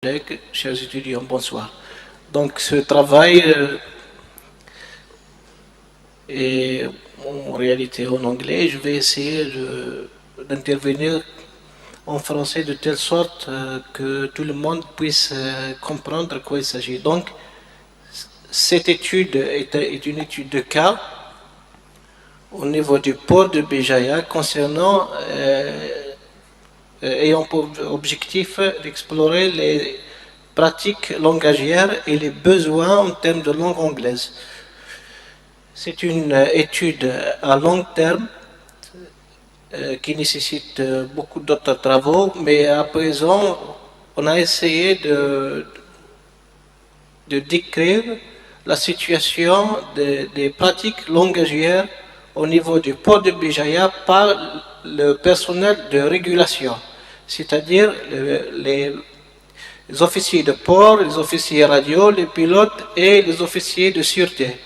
collègues, chers étudiants, bonsoir. Donc ce travail est en réalité en anglais. Je vais essayer d'intervenir en français de telle sorte que tout le monde puisse comprendre de quoi il s'agit. Donc cette étude est une étude de cas au niveau du port de Béjaïa concernant ayant pour objectif d'explorer les pratiques langagières et les besoins en termes de langue anglaise. C'est une étude à long terme qui nécessite beaucoup d'autres travaux, mais à présent, on a essayé de décrire la situation des pratiques langagières au niveau du port de Béjaïa par le personnel de régulation, c'est-à-dire les officiers de port, les officiers radio, les pilotes et les officiers de sûreté.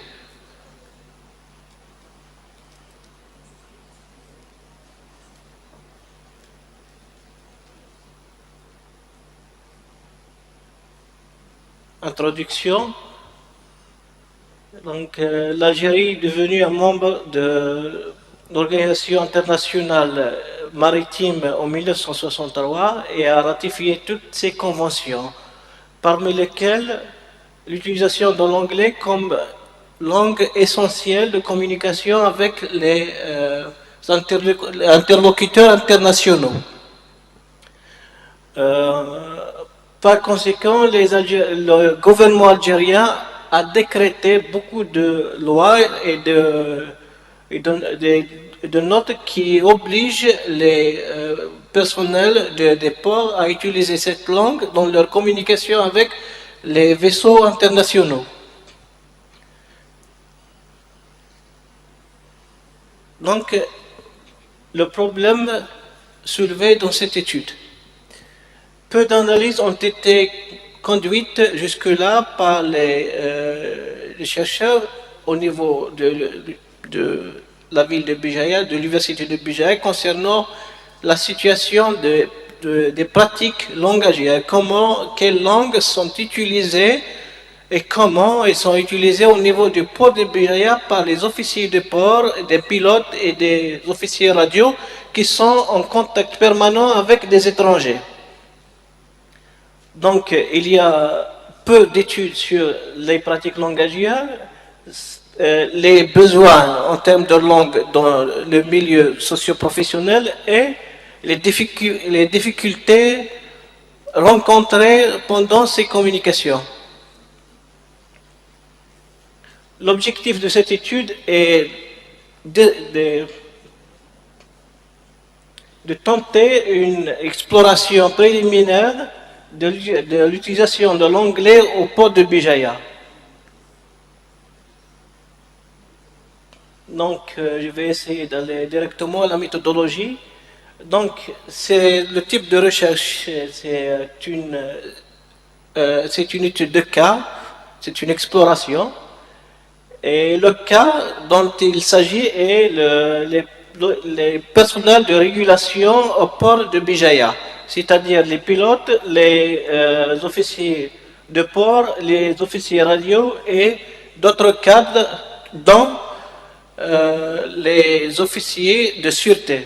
Introduction. Donc, l'Algérie est devenue un membre de l'Organisation internationale maritime en 1963 et a ratifié toutes ces conventions, parmi lesquelles l'utilisation de l'anglais comme langue essentielle de communication avec les interlocuteurs internationaux. Par conséquent, le gouvernement algérien a décrété beaucoup de lois et de notes qui obligent les personnels des ports à utiliser cette langue dans leur communication avec les vaisseaux internationaux. Donc, le problème soulevé dans cette étude. Peu d'analyses ont été conduites jusque-là par les chercheurs au niveau de la ville de Béjaïa, de l'université de Béjaïa, concernant la situation des pratiques langagières, quelles langues sont utilisées et comment elles sont utilisées au niveau du port de Béjaïa par les officiers de port, des pilotes et des officiers radio qui sont en contact permanent avec des étrangers. Donc, il y a peu d'études sur les pratiques langagières, les besoins en termes de langue dans le milieu socio-professionnel et les difficultés rencontrées pendant ces communications. L'objectif de cette étude est de tenter une exploration préliminaire de l'utilisation de l'anglais au port de Béjaïa. Donc, je vais essayer d'aller directement à la méthodologie. Donc, c'est le type de recherche, c'est une étude de cas, c'est une exploration. Et le cas dont il s'agit est les personnels de régulation au port de Béjaïa, c'est-à-dire les pilotes, les officiers de port, les officiers radio et d'autres cadres, dont les officiers de sûreté.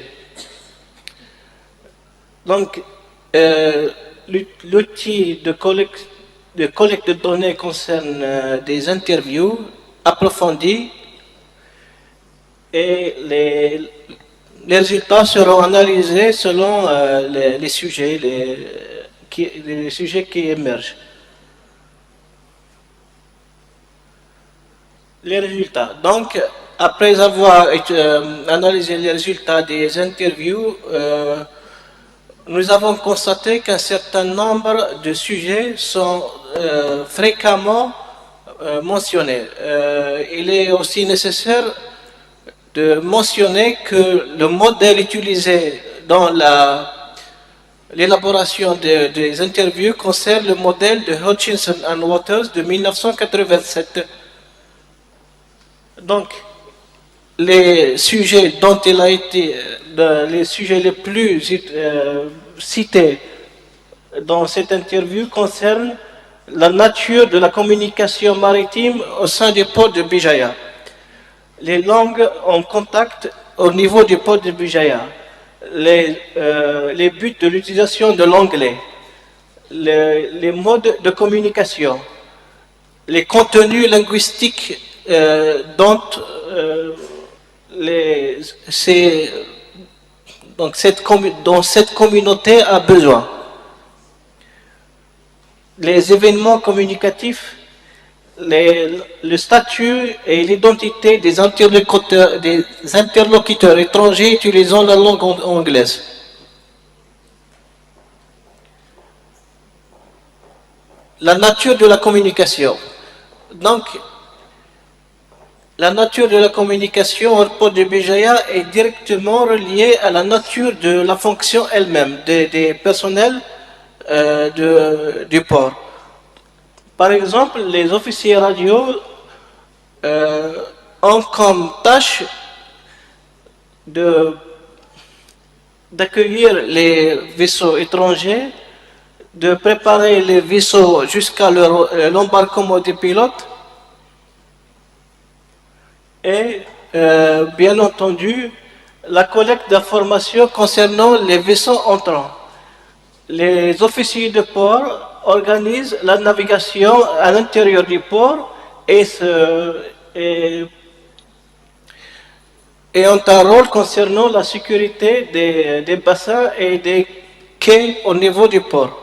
Donc, l'outil de collecte de données concerne des interviews approfondies et les résultats seront analysés selon les sujets qui émergent. Les résultats. Donc, après avoir analysé les résultats des interviews, nous avons constaté qu'un certain nombre de sujets sont fréquemment mentionnés. Il est aussi nécessaire de mentionner que le modèle utilisé dans l'élaboration des interviews concerne le modèle de Hutchinson and Waters de 1987. Donc, les sujets dont il a été, les sujets les plus cités dans cette interview concerne la nature de la communication maritime au sein du port de Bijaya. Les langues en contact au niveau du port de Bijaya, les buts de l'utilisation de l'anglais, les modes de communication, les contenus linguistiques dont dont cette communauté a besoin. Les événements communicatifs, le statut et l'identité des interlocuteurs étrangers utilisant la langue anglaise. La nature de la communication. Donc, la nature de la communication au port de Bijaya est directement reliée à la nature de la fonction elle-même, des personnels du port. Par exemple, les officiers radio ont comme tâche d'accueillir les vaisseaux étrangers, de préparer les vaisseaux jusqu'à l'embarquement des pilotes et, bien entendu, la collecte d'informations concernant les vaisseaux entrants. Les officiers de port organisent la navigation à l'intérieur du port et ont un rôle concernant la sécurité des bassins et des quais au niveau du port.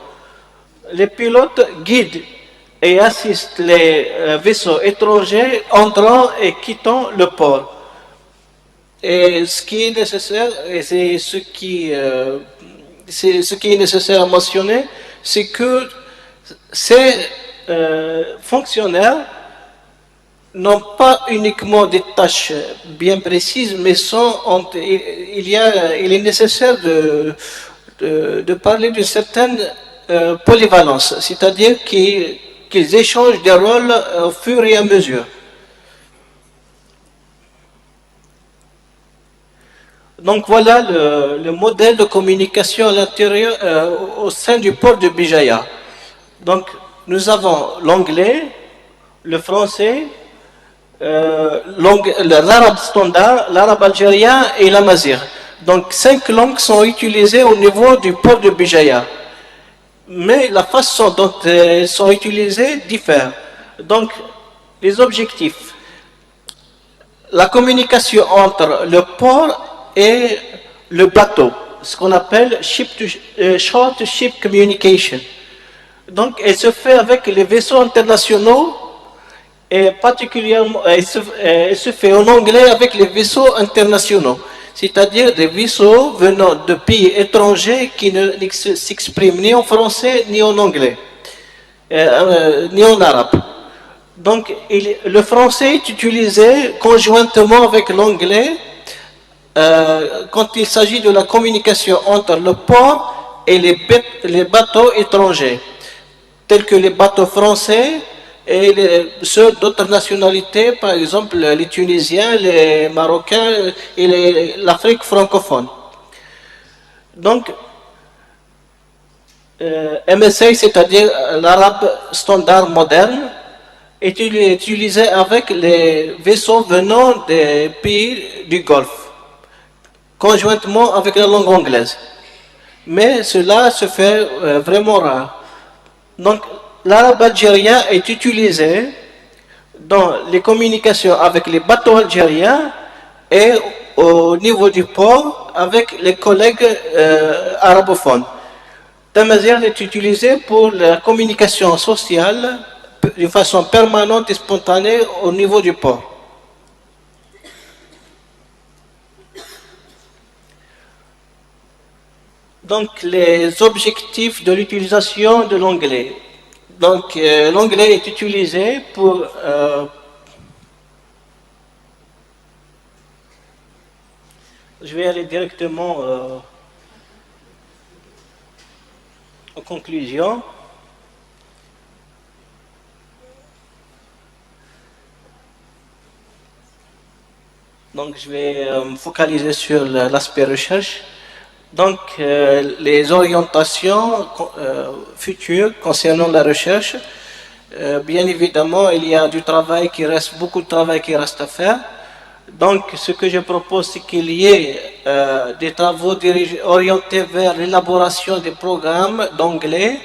Les pilotes guident et assistent les vaisseaux étrangers entrant et quittant le port. Et ce qui est nécessaire, et c'est ce qui est nécessaire à mentionner, c'est que ces fonctionnaires n'ont pas uniquement des tâches bien précises, mais il est nécessaire de parler d'une certaine polyvalence, c'est-à-dire qu'ils échangent des rôles au fur et à mesure. Donc voilà le modèle de communication à l'intérieur, au sein du port de Bijaya. Donc nous avons l'anglais, le français, l'arabe standard, l'arabe algérien et l'amazigh. Donc 5 langues sont utilisées au niveau du port de Bijaya. Mais la façon dont elles sont utilisées diffère. Donc les objectifs. La communication entre le port et le bateau, ce qu'on appelle short ship communication. Donc, elle se fait avec les vaisseaux internationaux et particulièrement, elle se fait en anglais avec les vaisseaux internationaux, c'est-à-dire des vaisseaux venant de pays étrangers qui ne s'expriment ni en français ni en anglais, ni en arabe. Donc, le français est utilisé conjointement avec l'anglais quand il s'agit de la communication entre le port et les bateaux étrangers, tels que les bateaux français et ceux d'autres nationalités, par exemple les Tunisiens, les Marocains et l'Afrique francophone. Donc, MSA, c'est-à-dire l'arabe standard moderne, est utilisé avec les vaisseaux venant des pays du Golfe, conjointement avec la langue anglaise. Mais cela se fait vraiment rare. Donc, l'arabe algérien est utilisé dans les communications avec les bateaux algériens et au niveau du port avec les collègues arabophones. Tamazight est utilisé pour la communication sociale de façon permanente et spontanée au niveau du port. Donc, les objectifs de l'utilisation de l'anglais. Donc, l'anglais est utilisé pour je vais aller directement aux conclusions. Donc, je vais me focaliser sur l'aspect recherche. Donc, les orientations futures concernant la recherche, bien évidemment, il y a du travail qui reste, beaucoup de travail qui reste à faire. Donc, ce que je propose, c'est qu'il y ait des travaux orientés vers l'élaboration des programmes d'anglais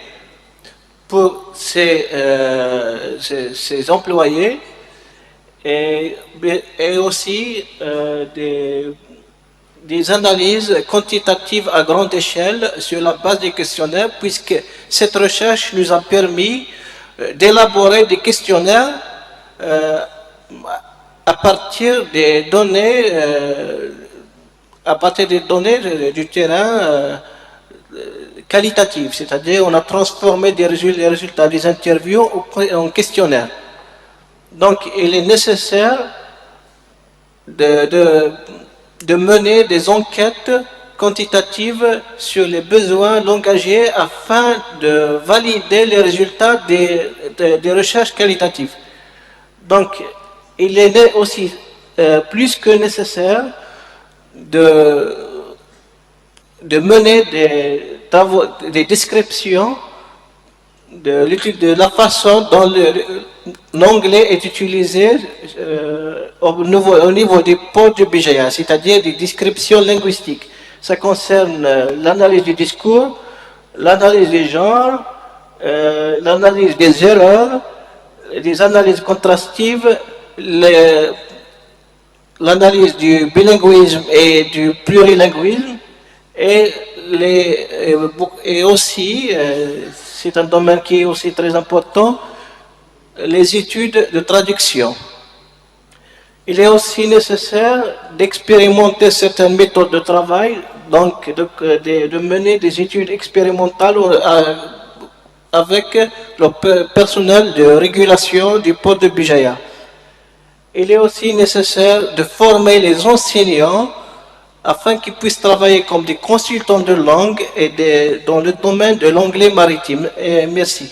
pour ces employés et aussi des analyses quantitatives à grande échelle sur la base des questionnaires, puisque cette recherche nous a permis d'élaborer des questionnaires à partir des données, du terrain qualitatives, c'est-à-dire on a transformé les résultats des interviews en questionnaires. Donc il est nécessaire de mener des enquêtes quantitatives sur les besoins langagiers afin de valider les résultats des recherches qualitatives. Donc, il est aussi plus que nécessaire de mener des descriptions de la façon dont l'anglais est utilisé au niveau du pôle du BGA, c'est-à-dire des descriptions linguistiques. Ça concerne l'analyse du discours, l'analyse des genres, l'analyse des erreurs, des analyses contrastives, l'analyse du bilinguisme et du plurilinguisme, et aussi, c'est un domaine qui est aussi très important, les études de traduction. Il est aussi nécessaire d'expérimenter certaines méthodes de travail, donc de mener des études expérimentales avec le personnel de régulation du pôle de Bijaya. Il est aussi nécessaire de former les enseignants afin qu'ils puissent travailler comme des consultants de langue et dans le domaine de l'anglais maritime. Et merci.